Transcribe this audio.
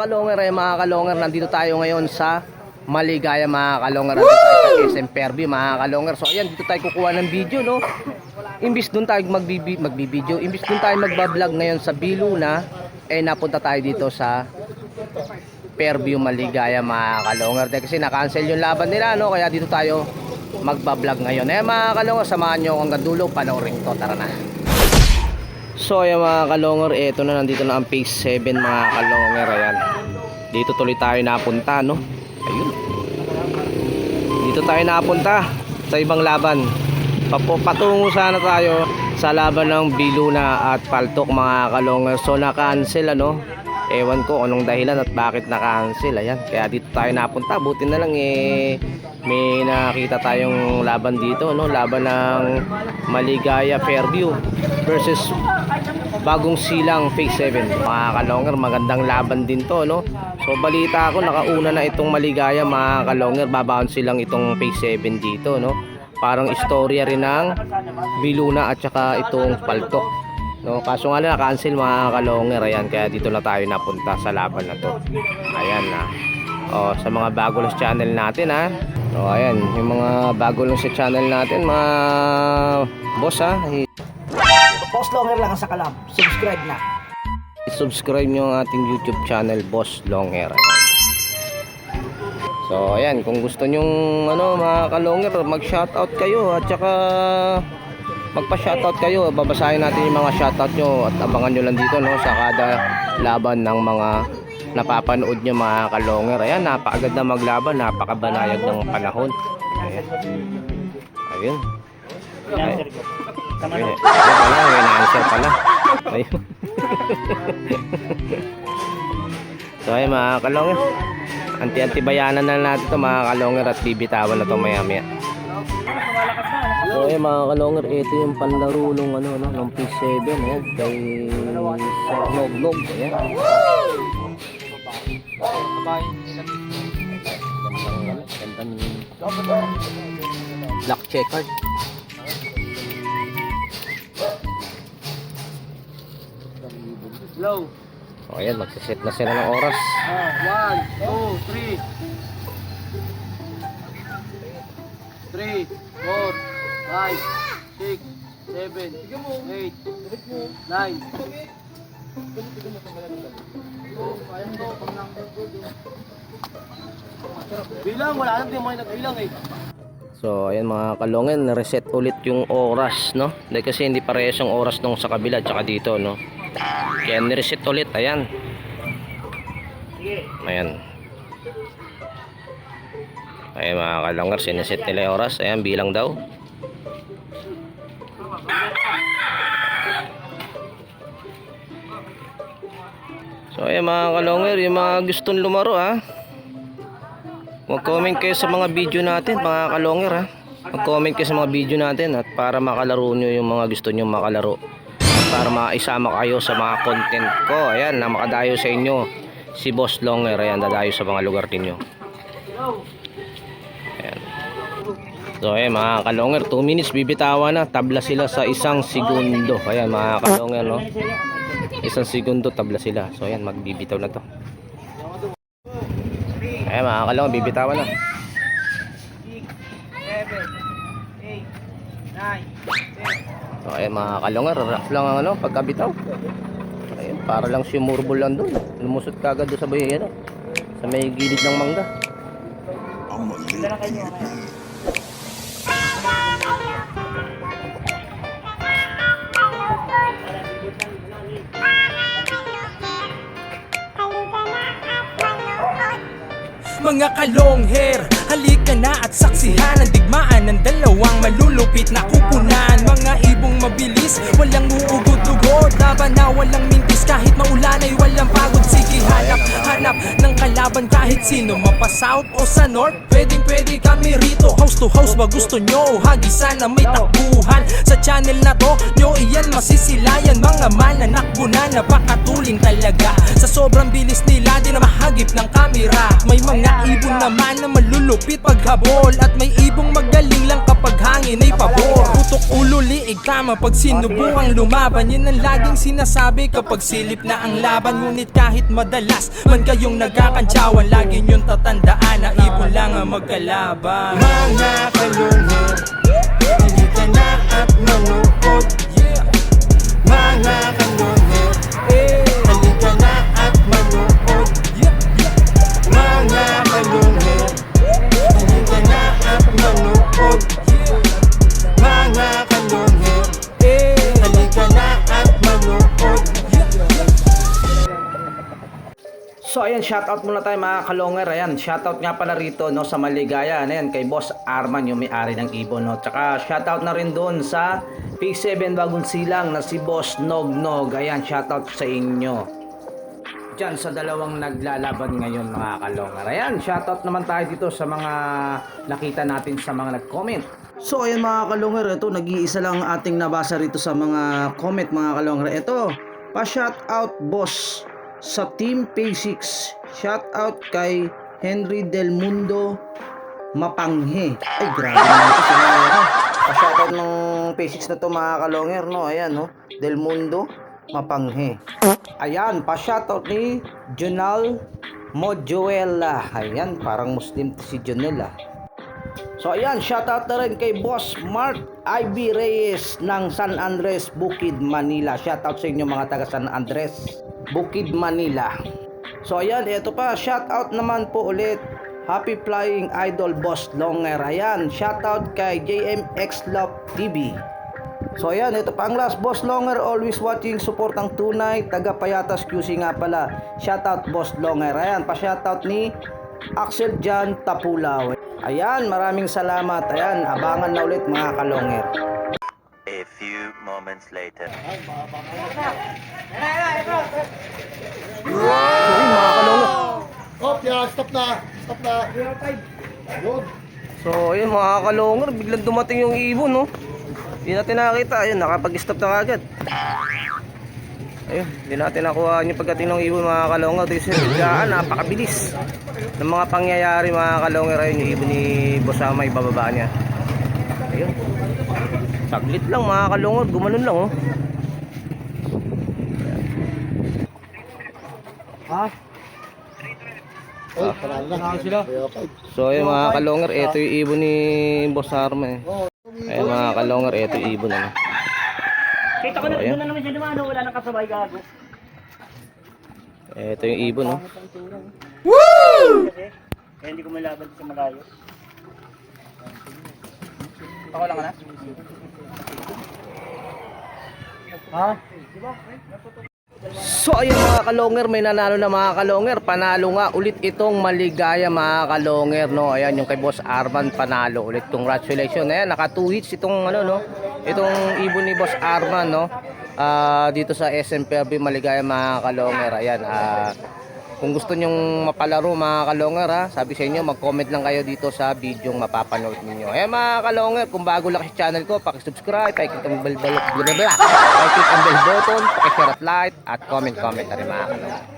kalonger, mga kalonger, nandito tayo ngayon sa Maligaya mga kalonger. Nandito tayo sa SM Fairview mga kalonger. So ayan, dito tayo kukuha ng video, no. Imbis dun tayo magbibideo, imbis dun tayo magbablog ngayon sa Biluna, napunta tayo dito sa Fairview Maligaya mga kalonger. Kasi na-cancel yung laban nila, no. Kaya dito tayo magbablog ngayon. Mga kalonger, samahan nyo hanggang dulo, panoorin to. Tara na. So ayan mga kalonger, eto na, nandito na ang phase 7 mga kalonger. Ayan, dito tuloy tayo napunta, no. Ayun, dito tayo napunta sa ibang laban. Patungo sana tayo sa laban ng Biluna at Paltok mga kalonger. So na-cancel, ano. Ewan ko anong dahilan at bakit na-cancel. Ayan, kaya dito tayo napunta. Buti na lang may nakita tayong laban dito, no. Laban ng Maligaya Fairview versus Bagong Silang phase 7 mga kalonger. Magandang laban din to, no. So balita ko nakauna na itong Maligaya mga kalonger. Babaon silang itong phase 7 dito, no. Parang istorya rin ng Biluna at saka itong Paltok, no. Kaso nga na cancel mga kalonger. Ayan, kaya dito na tayo napunta sa laban na to. Ayan na. Sa mga bago lang sa channel natin, ha. So ayan, yung mga bago lang sa channel natin mga boss, ha. Boss Longer lang sa kalam. Subscribe na. Subscribe nyo ang ating YouTube channel, Boss Longer. So ayan, kung gusto nyong mga kalonger, mag-shoutout kayo at saka magpa-shoutout kayo. Babasahin natin yung mga shoutout nyo at abangan nyo lang dito, no, sa kada laban ng mga napapanood nyo mga kalonger. Ayan, napakagad na maglaban, napakabanayag ng panahon. Ayan. Ayun. Ayun. Ayun pala, may na-answer pala. Ayun. So ayun mga kalonger, anti-bayanan na natin ito mga kalonger at bibitawan na ito maya-maya. So ayun mga kalonger, ito yung panlaro ng P7. Ayan, kay Sir Noglog. Ayan. Gandang black checkered. Slow. O ayan, magsiset na sila ng oras. 1, 2, 3, 4, 5, 6, 7, 8, 9. Bilang, wala nang di mo nagbilang eh. So ayan mga kalongen, reset ulit yung oras, no. Dahil kasi hindi parehas yung oras nung sa kabila at saka dito, no. Kaya nireset ulit. Ayan. Ayan. Ayan mga kalongen, sineset nila yung oras. Ayan, bilang daw. So ayan mga kalongen, yung mga gustong lumaro, ha, mag-comment kayo sa mga video natin mga kalonger, ha. Mag-comment kayo sa mga video natin at para makalaro nyo yung mga gusto nyo makalaro, at para maisama kayo sa mga content ko. Ayan, na makadayo sa inyo si Boss Longer. Ayan, dadayo sa mga lugar ninyo. Ayan. So ayan mga kalonger, 2 minutes bibitawan na. Tabla sila sa 1 segundo. Ayan mga kalonger, no. 1 segundo tabla sila. So ayan, magbibitaw na to. Ayan mga kalong, bibitawan na. 6, 7, 8, 9, 10. So ayan mga kalong, rough lang ang pagkabitaw. Ayan, para lang sumurbol lang doon. Lumusot kagad doon sa bayan, sa may gilid ng mangga. Mga kalongher, halika na at saksihan ang digmaan ng dalawang malulupit na kupunan. Mga ibong mabilis, walang uugod-ugod, laban na walang mintis, kahit maulan ay walang pagod. Sige, hanap ng kalaban kahit sino, mapa-south o sa north, pwedeng kami rito. House to house ba gusto nyo? Hagisan na may takbuhan sa channel na to, nyo iyan masisilayan. Mga mananakbo na napakatuling talaga, sa sobrang bilis nila di na mahagip ng kamera. May mga ibon naman na malulupit paghabol, at may ibong magaling lang kapag hangin ay pabor. Putok ulo liig tama pag sinubukang lumaban. Yan ang laging sinasabi kapag silip na ang laban. Ngunit kahit madalas man kayong nagkakantsawan, lagi nyong tatandaan na ibon lang ang magkalaban. Mga kalungher, hindi ka na at manood. Yeah. Mga kalungher, halika na at manood. Yeah. Mga kalungher, halika na at manood. Yeah. Mga kalungher, halika na at manood. So ayan, shoutout muna tayo mga kalonger. Ayan, shoutout nga pala rito no sa Maligaya. Ayan, kay Boss Arman, yung may-ari ng ibon no. Tsaka shoutout na rin doon sa P7 Bagong Silang na si Boss Nognog. Ayan, shoutout sa inyo. Diyan sa dalawang naglalaban ngayon mga kalonger. Ayan, shoutout naman tayo dito sa mga nakita natin sa mga nag-comment. So ayan mga kalonger, ito nag-iisa lang ating nabasa rito sa mga comment mga kalonger. Ito, pa-shoutout boss sa Team P6. Shoutout kay Henry Del Mundo Mapanghe. Ay grabe naman ito sa pa-shoutout ng P6 na to mga kalonger no. Ayan no, Del Mundo Mapanghe. Ayan, pa-shoutout ni Jonal Mojuela. Ayan, parang Muslim si Jonel ah. So ayan, shoutout na rin kay Boss Mark IB Reyes ng San Andres, Bukid, Manila. Shoutout sa inyo mga taga San Andres, Bukid, Manila. So ayan, ito pa, shoutout naman po ulit. Happy Flying Idol Boss Longer. Ayan, shoutout kay JMX Love TV. So ayan, ito pa ang last, Boss Longer, always watching, support ang tunay, taga Payatas QC nga pala. Shoutout Boss Longer. Ayan, pa-shoutout ni Axel Jan Tapulaw. Ayan, maraming salamat. Ayan, abangan na ulit mga kalonger. A few moments later. Ayun, mga kalonger. Oh, yeah, stop na. Stop na. Good. So, ayun mga kalonger, biglang dumating yung ibon, no? Hindi natin nakakita. Ayun, nakapag-stop na kagad. Ayun, hindi natin nakuha yung pagdating ng ibon mga kalonger. Dito siya, biglaan, napakabilis ng mga pangyayari mga kalonger. Ayun, yung ibon ni Boss Ama, ibababa niya. Ayun. Saglit lang mga kalungod, gumanon lang oh. Ha? Oh, panalo na. Okay. So ayun mga kalungod, ito yung ibon ni Boss Arma eh. Ayun mga kalungod, ito yung ibon ano. Kita ko na, doon na naman siya naman, wala nang kasabay gago. Ito yung ibon oh. Kasi, kaya hindi ko malaban sa malayo. Ako lang na? Ha? So ayun mga kalonger, may nanalo na mga kalonger. Panalo nga ulit itong Maligaya mga kalonger no. Ayan yung kay Boss Arman, panalo ulit. Congratulations. Ayan, naka 2 hits itong ano no. Itong ibon ni Boss Arman no. Dito sa SM Fairview Maligaya mga kalonger. Ayan, kung gusto nyong mapalaro mga kalonger ha, sabi sa inyo, mag-comment lang kayo dito sa video ng mapapanood ninyo. Ayan mga kalonger, kung bago lang sa channel ko, paki-subscribe, paki-click ang bell button, paki-share at like, at comment na rin mga kalonger.